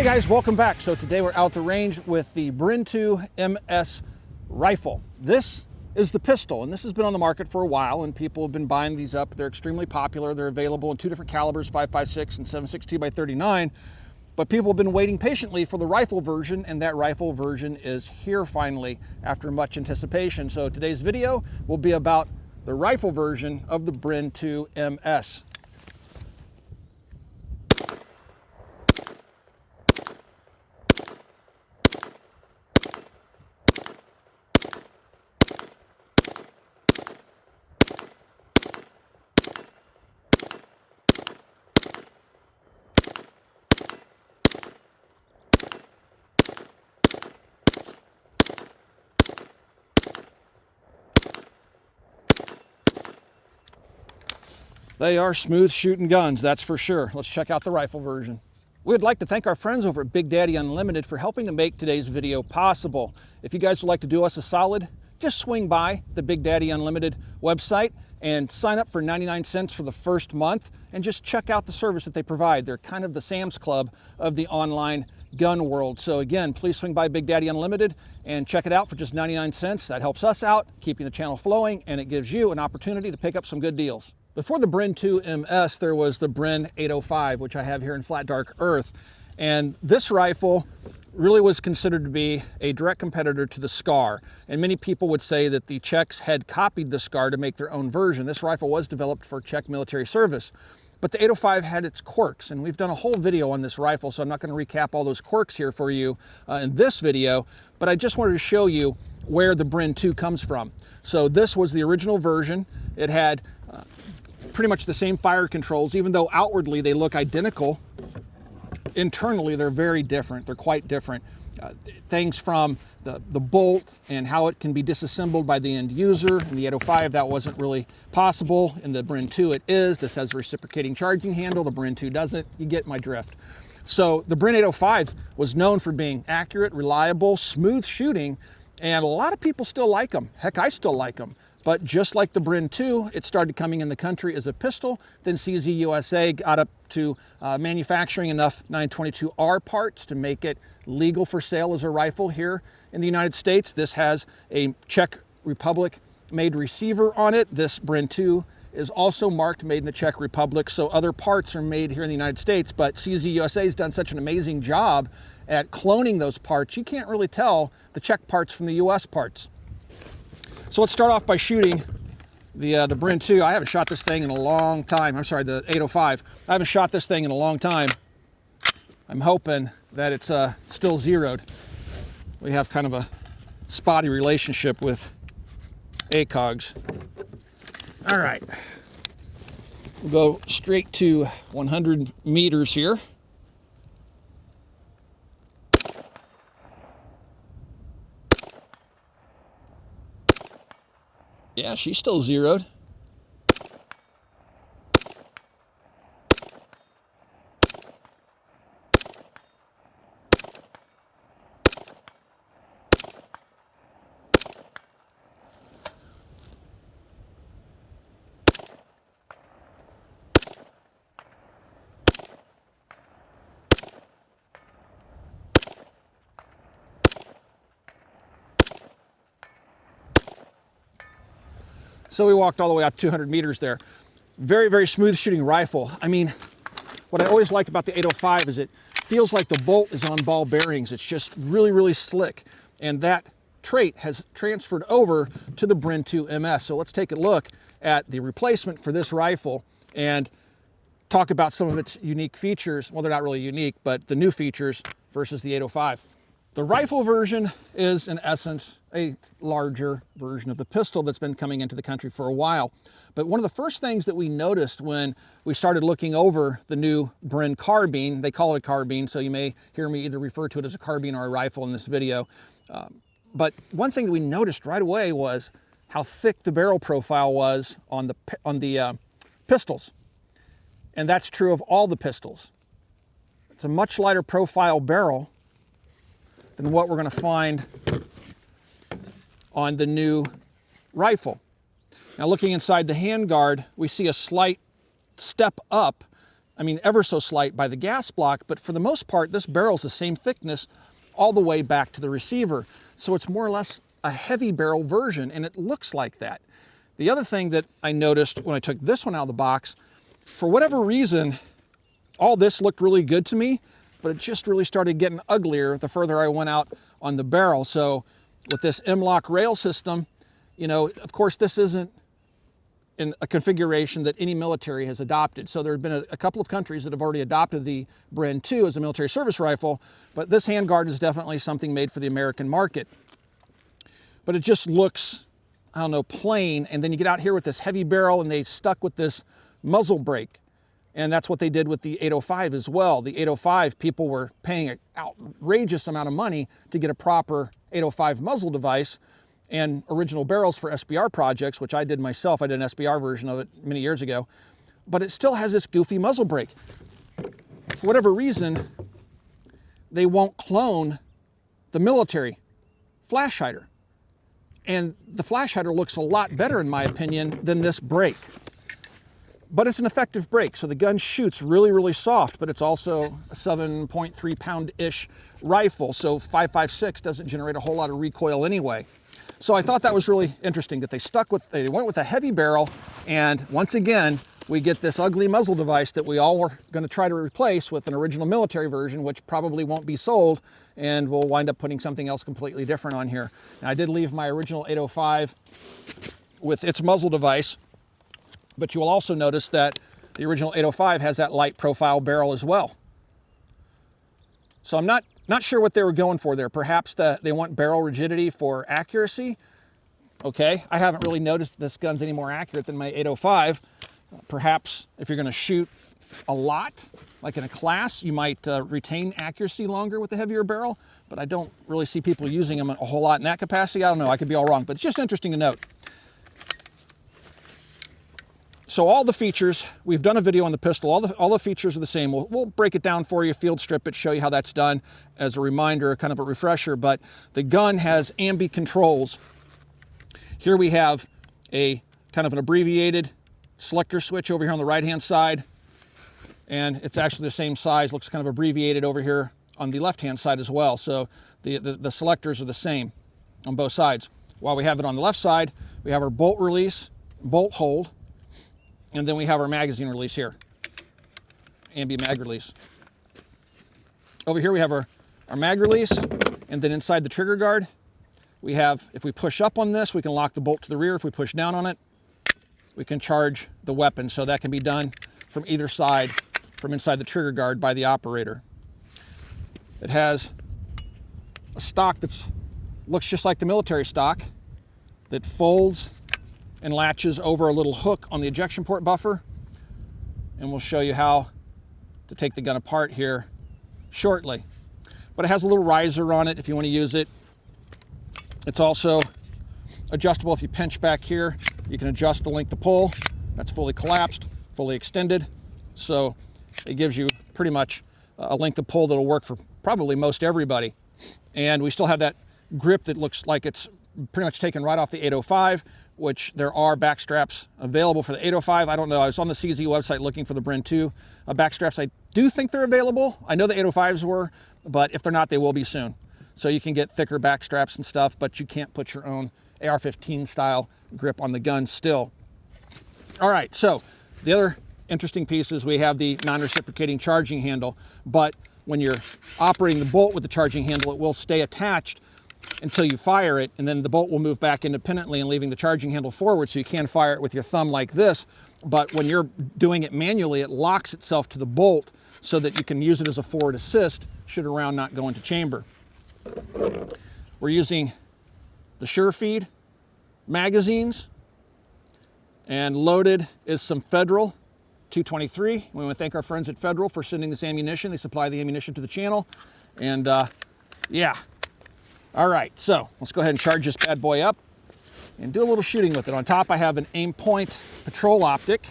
Hey guys, welcome back. So today we're out the range with the Bren 2 MS rifle. This is the pistol, and this has been on the market for a while, and people have been buying these up. They're extremely popular. They're available in two different calibers, 5.56 and 7.62 by 39. But people have been waiting patiently for the rifle version, and that rifle version is here finally after much anticipation. So today's video will be about the rifle version of the Bren 2 MS. They are smooth shooting guns, that's for sure. Let's check out the rifle version. We'd like to thank our friends over at Big Daddy Unlimited for helping to make today's video possible. If you guys would like to do us a solid, just swing by the Big Daddy Unlimited website and sign up for 99 cents for the first month and just check out the service that they provide. They're kind of the Sam's Club of the online gun world. So again, please swing by Big Daddy Unlimited and check it out for just 99 cents. That helps us out, keeping the channel flowing, and it gives you an opportunity to pick up some good deals. Before the Bren 2 MS, there was the Bren 805, which I have here in flat dark earth. And this rifle really was considered to be a direct competitor to the Scar. And many people would say that the Czechs had copied the Scar to make their own version. This rifle was developed for Czech military service. But the 805 had its quirks, and we've done a whole video on this rifle, so I'm not going to recap all those quirks here for you in this video, but I just wanted to show you where the Bren 2 comes from. So this was the original version. It had pretty much the same fire controls, even though outwardly they look identical. Internally, they're very different. They're quite different. Things from the bolt and how it can be disassembled by the end user. In the 805, that wasn't really possible. In the Bren 2, it is. This has a reciprocating charging handle. The Bren 2 doesn't. You get my drift. So the Bren 805 was known for being accurate, reliable, smooth shooting, and a lot of people still like them. Heck, I still like them. But just like the Bren 2, it started coming in the country as a pistol. Then CZ USA got up to manufacturing enough 922R parts to make it legal for sale as a rifle here in the United States. This has a Czech Republic made receiver on it. This Bren 2 is also marked made in the Czech Republic, so other parts are made here in the United States. But CZ USA has done such an amazing job at cloning those parts, you can't really tell the Czech parts from the US parts. So let's start off by shooting the Bren 2. I haven't shot this thing in a long time. I'm sorry, the 805. I haven't shot this thing in a long time. I'm hoping that it's still zeroed. We have kind of a spotty relationship with ACOGs. All right, we'll go straight to 100 meters here. Yeah, she's still zeroed. So we walked all the way out 200 meters there. Very, very smooth shooting rifle. I mean, what I always liked about the 805 is it feels like the bolt is on ball bearings. It's just really, really slick. And that trait has transferred over to the Bren 2 MS. So let's take a look at the replacement for this rifle and talk about some of its unique features. Well, they're not really unique, but the new features versus the 805. The rifle version is, in essence, a larger version of the pistol that's been coming into the country for a while. But one of the first things that we noticed when we started looking over the new Bren Carbine, they call it a carbine, so you may hear me either refer to it as a carbine or a rifle in this video. But one thing that we noticed right away was how thick the barrel profile was on the pistols. And that's true of all the pistols. It's a much lighter profile barrel than what we're going to find on the new rifle. Now, looking inside the handguard, we see a slight step up I mean, ever so slight by the gas block, but for the most part, this barrel's the same thickness all the way back to the receiver. So it's more or less a heavy barrel version, and it looks like that. The other thing that I noticed when I took this one out of the box, for whatever reason, all this looked really good to me, but it just really started getting uglier the further I went out on the barrel. So with this M-LOK rail system, you know, of course, this isn't in a configuration that any military has adopted. So there have been a couple of countries that have already adopted the Bren 2 as a military service rifle, but this handguard is definitely something made for the American market. But it just looks, I don't know, plain. And then you get out here with this heavy barrel and they stuck with this muzzle brake. And that's what they did with the 805 as well. The 805, people were paying an outrageous amount of money to get a proper 805 muzzle device and original barrels for SBR projects, which I did myself. I did an SBR version of it many years ago. But it still has this goofy muzzle brake. For whatever reason, they won't clone the military flash hider. And the flash hider looks a lot better, in my opinion, than this brake. But it's an effective brake, so the gun shoots really, really soft, but it's also a 7.3 pound-ish rifle, so 5.56 doesn't generate a whole lot of recoil anyway. So I thought that was really interesting that they went with a heavy barrel, and once again, we get this ugly muzzle device that we all were going to try to replace with an original military version, which probably won't be sold, and we'll wind up putting something else completely different on here. Now, I did leave my original 805 with its muzzle device, but you will also notice that the original 805 has that light profile barrel as well. So I'm not sure what they were going for there. Perhaps they want barrel rigidity for accuracy. Okay, I haven't really noticed this gun's any more accurate than my 805. Perhaps if you're going to shoot a lot, like in a class, you might retain accuracy longer with the heavier barrel, but I don't really see people using them a whole lot in that capacity. I don't know, I could be all wrong, but it's just interesting to note. So all the features, we've done a video on the pistol, all the features are the same. We'll break it down for you, field strip it, show you how that's done as a reminder, kind of a refresher, but the gun has ambi controls. Here we have a kind of an abbreviated selector switch over here on the right-hand side, and it's actually the same size, looks kind of abbreviated over here on the left-hand side as well. So the selectors are the same on both sides. While we have it on the left side, we have our bolt release, bolt hold, and then we have our magazine release here, ambi mag release. Over here we have our mag release, and then inside the trigger guard, we have, if we push up on this, we can lock the bolt to the rear. If we push down on it, we can charge the weapon. So that can be done from either side, from inside the trigger guard by the operator. It has a stock that looks just like the military stock that folds and latches over a little hook on the ejection port buffer. And we'll show you how to take the gun apart here shortly. But it has a little riser on it if you want to use it. It's also adjustable. If you pinch back here, you can adjust the length of pull. That's fully collapsed, fully extended. So it gives you pretty much a length of pull that'll work for probably most everybody. And we still have that grip that looks like it's pretty much taken right off the 805, which there are back straps available for the 805. I don't know, I was on the CZ website looking for the Bren 2 back straps. I do think they're available. I know the 805s were, but if they're not, they will be soon. So you can get thicker back straps and stuff, but you can't put your own AR-15 style grip on the gun still. All right, so the other interesting piece is we have the non-reciprocating charging handle, but when you're operating the bolt with the charging handle, it will stay attached until you fire it, and then the bolt will move back independently and leaving the charging handle forward, so you can fire it with your thumb like this. But when you're doing it manually, it locks itself to the bolt so that you can use it as a forward assist should a round not go into chamber. We're using the SureFeed magazines, and loaded is some Federal 223. We want to thank our friends at Federal for sending this ammunition. They supply the ammunition to the channel, and yeah. All right, so let's go ahead and charge this bad boy up and do a little shooting with it. On top, I have an aim point patrol optic.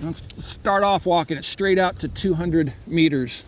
Let's start off walking it straight out to 200 meters.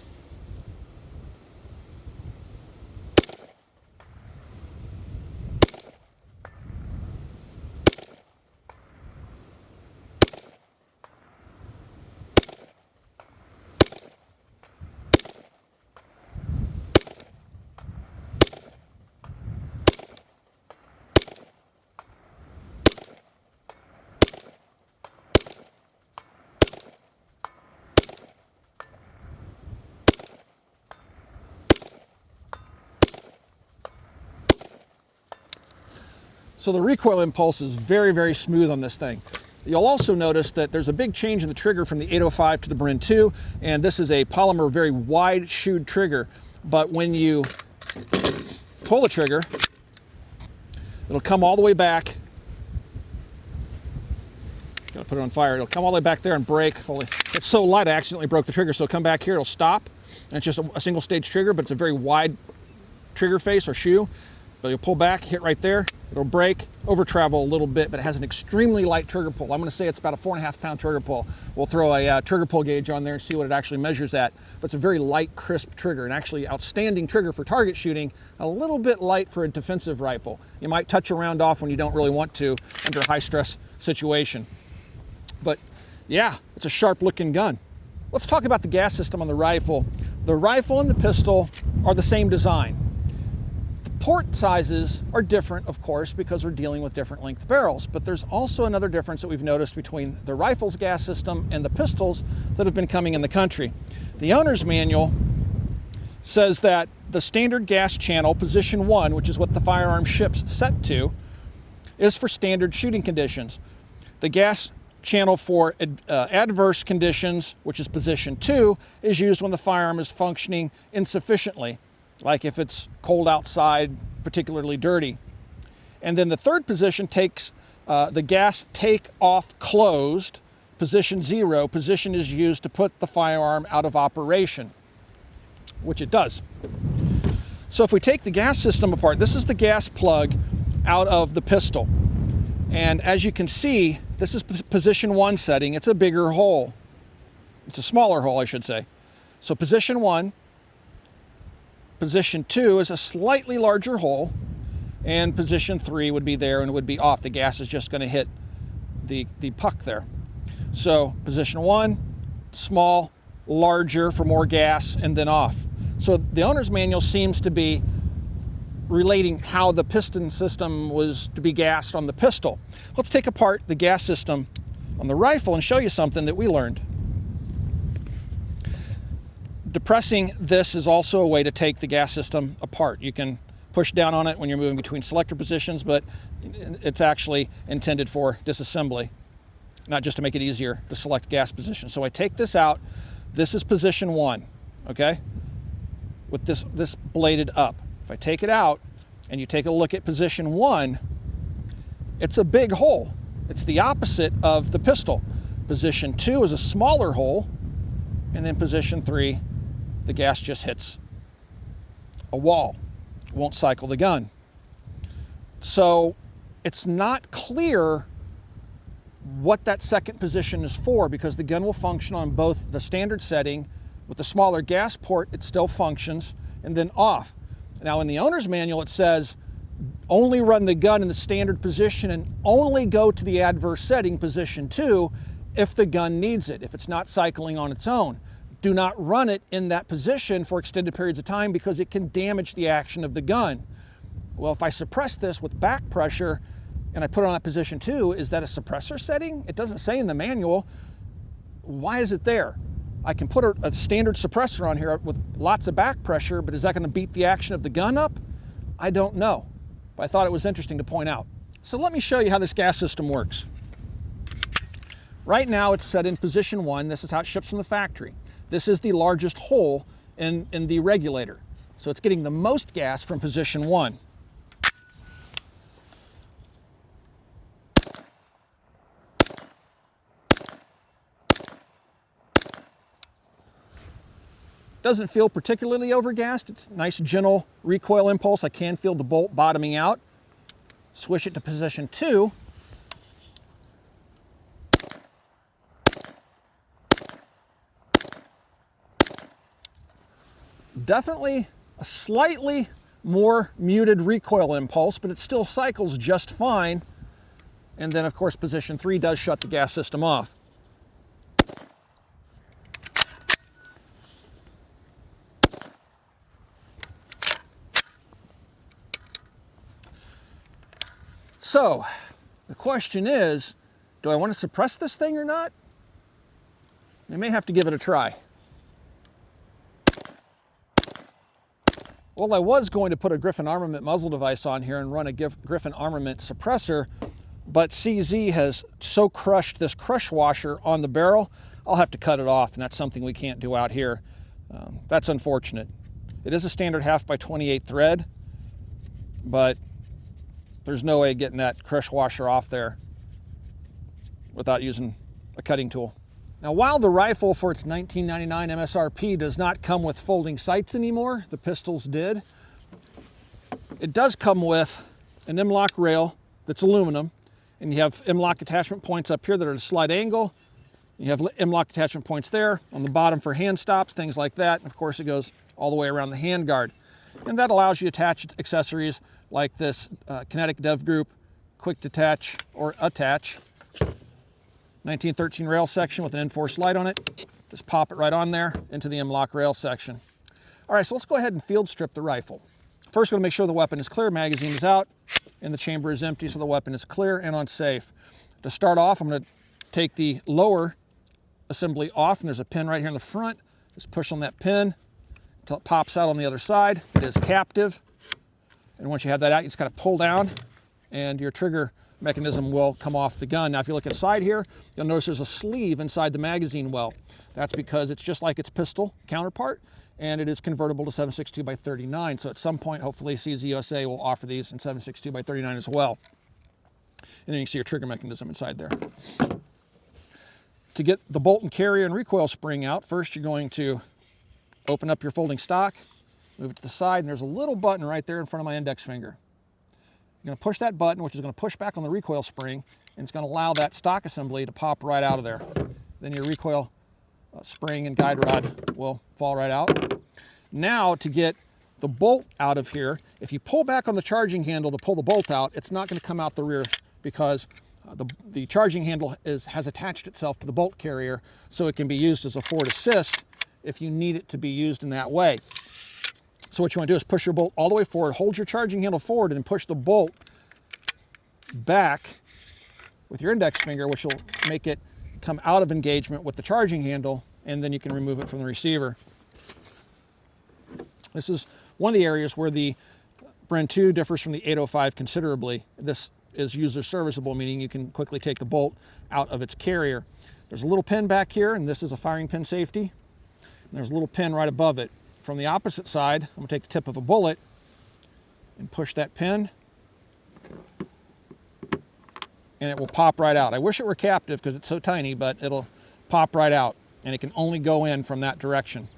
So the recoil impulse is very, very smooth on this thing. You'll also notice that there's a big change in the trigger from the 805 to the Bren 2, and this is a polymer, very wide shoed trigger. But when you pull the trigger, it'll come all the way back. Gotta put it on fire. It'll come all the way back there and break. It's so light I accidentally broke the trigger, so it'll come back here, it'll stop. And it's just a single stage trigger, but it's a very wide trigger face or shoe. But you'll pull back, hit right there, it'll break, over travel a little bit, but it has an extremely light trigger pull. I'm gonna say it's about a 4.5 pound trigger pull. We'll throw a trigger pull gauge on there and see what it actually measures at. But it's a very light, crisp trigger, and actually outstanding trigger for target shooting, a little bit light for a defensive rifle. You might touch a round off when you don't really want to under a high stress situation. But yeah, it's a sharp looking gun. Let's talk about the gas system on the rifle. The rifle and the pistol are the same design. Port sizes are different, of course, because we're dealing with different length barrels, but there's also another difference that we've noticed between the rifle's gas system and the pistols that have been coming in the country. The owner's manual says that the standard gas channel, position 1, which is what the firearm ships set to, is for standard shooting conditions. The gas channel for adverse conditions, which is position 2, is used when the firearm is functioning insufficiently, like if it's cold outside, particularly dirty. And then the third position takes the gas take off closed, position 0. Position is used to put the firearm out of operation, which it does. So if we take the gas system apart, this is the gas plug out of the pistol. And as you can see, this is position 1 setting. It's a bigger hole. It's a smaller hole, I should say. So position 1. Position 2 is a slightly larger hole, and position 3 would be there and would be off. The gas is just going to hit the puck there. So position 1, small, larger for more gas, and then off. So the owner's manual seems to be relating how the piston system was to be gassed on the pistol. Let's take apart the gas system on the rifle and show you something that we learned. Depressing this is also a way to take the gas system apart. You can push down on it when you're moving between selector positions, but it's actually intended for disassembly, not just to make it easier to select gas position. So I take this out. This is position 1, okay, with this bladed up. If I take it out and you take a look at position 1, it's a big hole. It's the opposite of the pistol. Position 2 is a smaller hole, and then position 3, the gas just hits a wall. It won't cycle the gun. So it's not clear what that second position is for, because the gun will function on both the standard setting with the smaller gas port, it still functions, and then off. Now in the owner's manual it says only run the gun in the standard position and only go to the adverse setting, position 2, if the gun needs it, if it's not cycling on its own. Do not run it in that position for extended periods of time because it can damage the action of the gun. Well, if I suppress this with back pressure and I put it on that position 2, is that a suppressor setting? It doesn't say in the manual. Why is it there? I can put a standard suppressor on here with lots of back pressure, but is that going to beat the action of the gun up? I don't know, but I thought it was interesting to point out. So let me show you how this gas system works. Right now it's set in position 1. This is how it ships from the factory. This is the largest hole in the regulator. So it's getting the most gas from position 1. Doesn't feel particularly overgassed. It's a nice gentle recoil impulse. I can feel the bolt bottoming out. Switch it to position 2. Definitely a slightly more muted recoil impulse, but it still cycles just fine. And then of course position 3 does shut the gas system off. So the question is, do I want to suppress this thing or not? I may have to give it a try. Well, I was going to put a Griffin Armament muzzle device on here and run a Griffin Armament suppressor, but CZ has so crushed this crush washer on the barrel, I'll have to cut it off, and that's something we can't do out here. That's unfortunate. It is a standard 1/2x28 thread, but there's no way getting that crush washer off there without using a cutting tool. Now, while the rifle for its $19.99 MSRP does not come with folding sights anymore, the pistols did, it does come with an M-LOK rail that's aluminum, and you have M-LOK attachment points up here that are at a slight angle. You have M-LOK attachment points there on the bottom for hand stops, things like that. And of course, it goes all the way around the hand guard. And that allows you to attach accessories like this kinetic dev group, quick detach or attach, 1913 rail section with an enforced light on it. Just pop it right on there into the M-LOK rail section. All right, so let's go ahead and field strip the rifle. First, we're going to make sure the weapon is clear, magazine is out, and the chamber is empty, so the weapon is clear and on safe. To start off, I'm going to take the lower assembly off, and there's a pin right here in the front. Just push on that pin until it pops out on the other side. It is captive, and once you have that out, you just kind of pull down, and your trigger mechanism will come off the gun. Now, if you look inside here, you'll notice there's a sleeve inside the magazine well. That's because it's just like its pistol counterpart, and it is convertible to 7.62x39. So at some point, hopefully, CZ USA will offer these in 7.62x39 as well. And then you can see your trigger mechanism inside there. To get the bolt and carrier and recoil spring out, first you're going to open up your folding stock, move it to the side, and there's a little button right there in front of my index finger. You're going to push that button, which is going to push back on the recoil spring, and it's going to allow that stock assembly to pop right out of there. Then your recoil spring and guide rod will fall right out. Now, to get the bolt out of here, if you pull back on the charging handle to pull the bolt out, it's not going to come out the rear because the charging handle has attached itself to the bolt carrier, so it can be used as a forward assist if you need it to be used in that way. So what you want to do is push your bolt all the way forward, hold your charging handle forward, and then push the bolt back with your index finger, which will make it come out of engagement with the charging handle, and then you can remove it from the receiver. This is one of the areas where the Bren 2 differs from the 805 considerably. This is user serviceable, meaning you can quickly take the bolt out of its carrier. There's a little pin back here, and this is a firing pin safety. And there's a little pin right above it. From the opposite side, I'm going to take the tip of a bullet and push that pin, and it will pop right out. I wish it were captive because it's so tiny, but it'll pop right out, and it can only go in from that direction.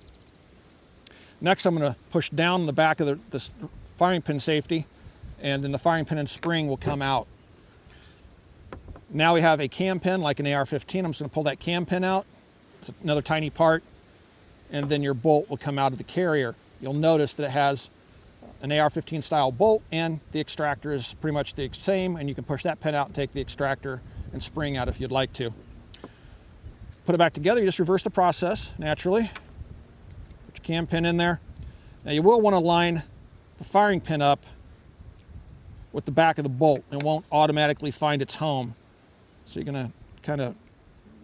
Next, I'm going to push down the back of the firing pin safety, and then the firing pin and spring will come out. Now we have a cam pin like an AR-15. I'm just going to pull that cam pin out. It's another tiny part, and then your bolt will come out of the carrier. You'll notice that it has an AR-15 style bolt, and the extractor is pretty much the same, and you can push that pin out and take the extractor and spring out if you'd like to. Put it back together, you just reverse the process naturally. Put your cam pin in there. Now you will want to line the firing pin up with the back of the bolt. It won't automatically find its home. So you're going to kind of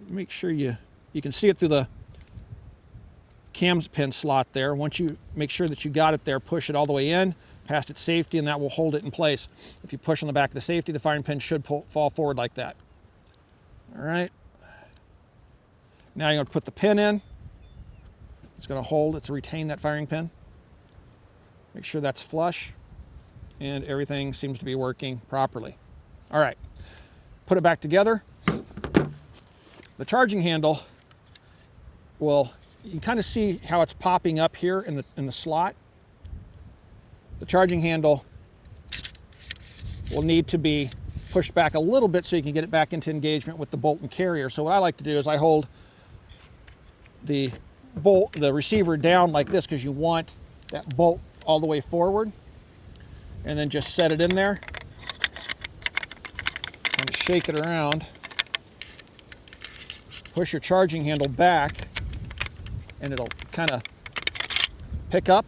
make sure you can see it through the cam pin slot there. Once you make sure that you got it there, push it all the way in past its safety, and that will hold it in place. If you push on the back of the safety, the firing pin should fall forward like that. All right. Now you're going to put the pin in. It's going to hold, it's to retain that firing pin. Make sure that's flush, and everything seems to be working properly. All right, put it back together. The charging handle will, you can kind of see how it's popping up here in the slot. The charging handle will need to be pushed back a little bit so you can get it back into engagement with the bolt and carrier. So what I like to do is I hold the receiver down like this, because you want that bolt all the way forward, and then just set it in there and shake it around. Push your charging handle back, and it'll kind of pick up,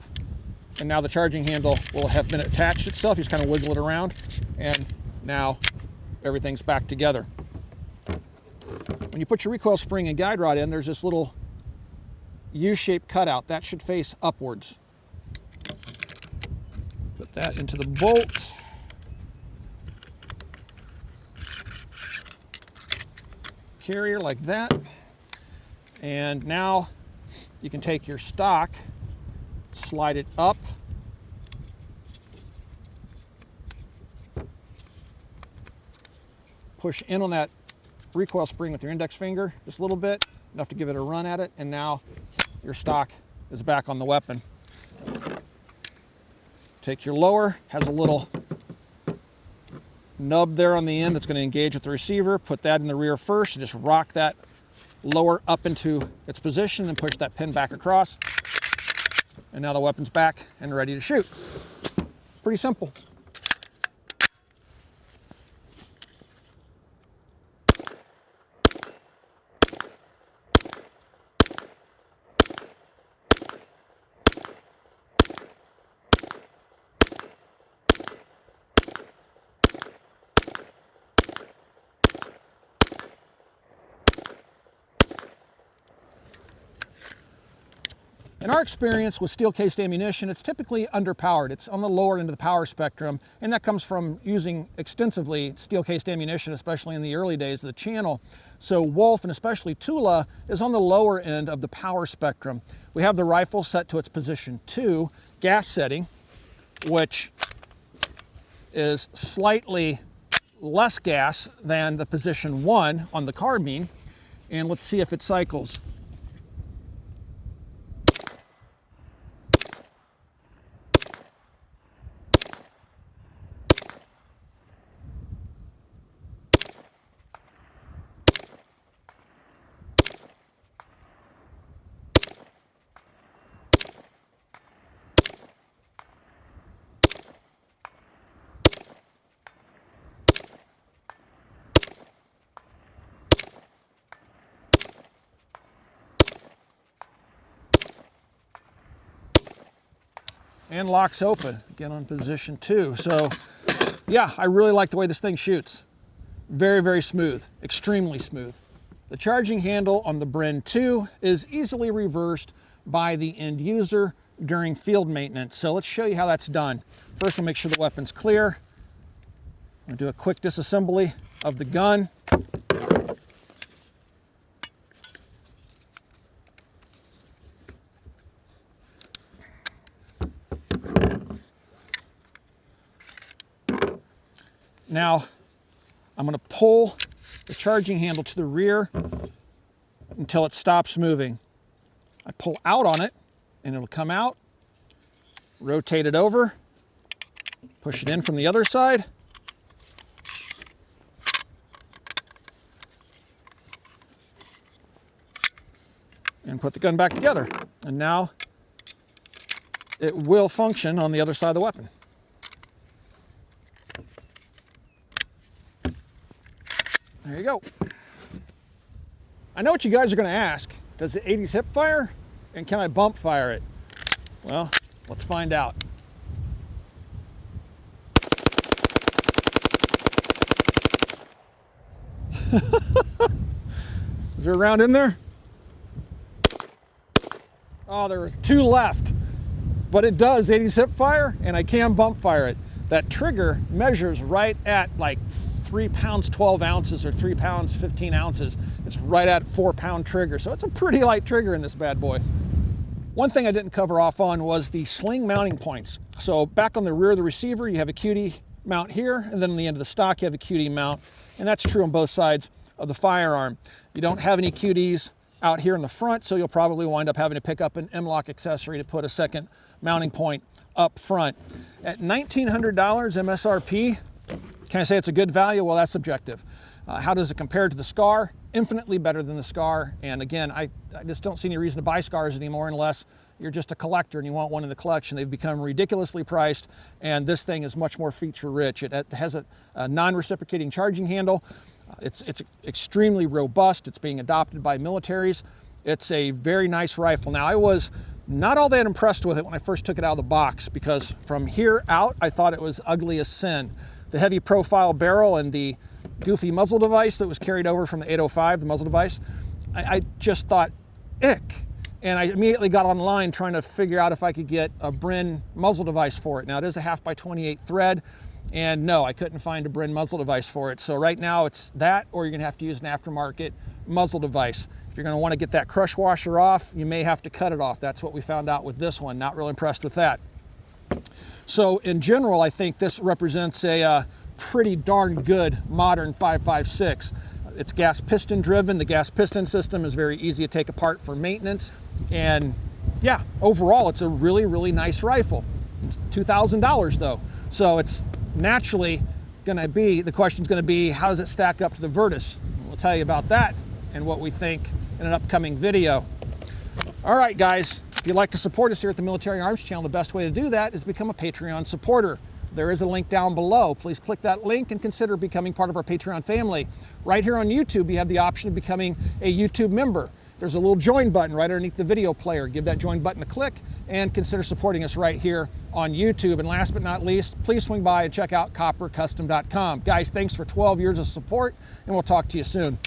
and now the charging handle will have been attached itself. You just kind of wiggle it around, and now everything's back together. When you put your recoil spring and guide rod in, there's this little U-shaped cutout that should face upwards. that into the bolt. Carrier like that. And now you can take your stock, slide it up, push in on that recoil spring with your index finger just a little bit, enough to give it a run at it, and now your stock is back on the weapon. Take your lower, has a little nub there on the end that's going to engage with the receiver. Put that in the rear first and just rock that lower up into its position and push that pin back across. And now the weapon's back and ready to shoot. Pretty simple. In our experience with steel-cased ammunition, it's typically underpowered. It's on the lower end of the power spectrum, and that comes from using extensively steel-cased ammunition, especially in the early days of the channel. So Wolf, and especially Tula, is on the lower end of the power spectrum. We have the rifle set to its position 2 gas setting, which is slightly less gas than the position 1 on the carbine. And let's see if it cycles. And locks open, again on position 2. So yeah, I really like the way this thing shoots. Very, very smooth, extremely smooth. The charging handle on the Bren 2 is easily reversed by the end user during field maintenance. So let's show you how that's done. First, we'll make sure the weapon's clear. We'll do a quick disassembly of the gun. Now, I'm going to pull the charging handle to the rear until it stops moving. I pull out on it, and it'll come out. Rotate it over. Push it in from the other side. And put the gun back together. And now it will function on the other side of the weapon. There you go. I know what you guys are going to ask. Does the 80s hip fire? And can I bump fire it? Well, let's find out. Is there a round in there? Oh, there are 2 left. But it does 80s hip fire, and I can bump fire it. That trigger measures right at like 3 pounds 12 ounces or 3 pounds 15 ounces. It's right at 4-pound trigger, so it's a pretty light trigger in this bad boy. One thing I didn't cover off on was the sling mounting points. So back on the rear of the receiver, you have a QD mount here, and then on the end of the stock, you have a QD mount, and that's true on both sides of the firearm. You don't have any QDs out here in the front, so you'll probably wind up having to pick up an M-LOK accessory to put a second mounting point up front. At $1,900 MSRP, can I say it's a good value? Well, that's subjective. How does it compare to the SCAR? Infinitely better than the SCAR. And again, I just don't see any reason to buy SCARs anymore unless you're just a collector and you want one in the collection. They've become ridiculously priced, and this thing is much more feature rich. It has a non-reciprocating charging handle. It's extremely robust. It's being adopted by militaries. It's a very nice rifle. Now, I was not all that impressed with it when I first took it out of the box, because from here out, I thought it was ugly as sin. The heavy profile barrel and the goofy muzzle device that was carried over from the 805, the muzzle device, I just thought, ick. and I immediately got online trying to figure out if I could get a Bren muzzle device for it. Now, it is a 1/2x28 thread, and no, I couldn't find a Bren muzzle device for it. So right now it's that, or you're gonna have to use an aftermarket muzzle device. If you're gonna wanna get that crush washer off, you may have to cut it off. That's what we found out with this one. Not real impressed with that. So in general, I think this represents a pretty darn good modern 5.56. It's gas piston driven. The gas piston system is very easy to take apart for maintenance. And yeah, overall, it's a really, really nice rifle. It's $2,000 though. So it's naturally gonna be, the question's gonna be, how does it stack up to the Virtus? We'll tell you about that and what we think in an upcoming video. All right, guys, if you'd like to support us here at the Military Arms Channel, the best way to do that is become a Patreon supporter. There is a link down below. Please click that link and consider becoming part of our Patreon family. Right here on YouTube, you have the option of becoming a YouTube member. There's a little join button right underneath the video player. Give that join button a click and consider supporting us right here on YouTube. And last but not least, please swing by and check out coppercustom.com. Guys, thanks for 12 years of support, and we'll talk to you soon.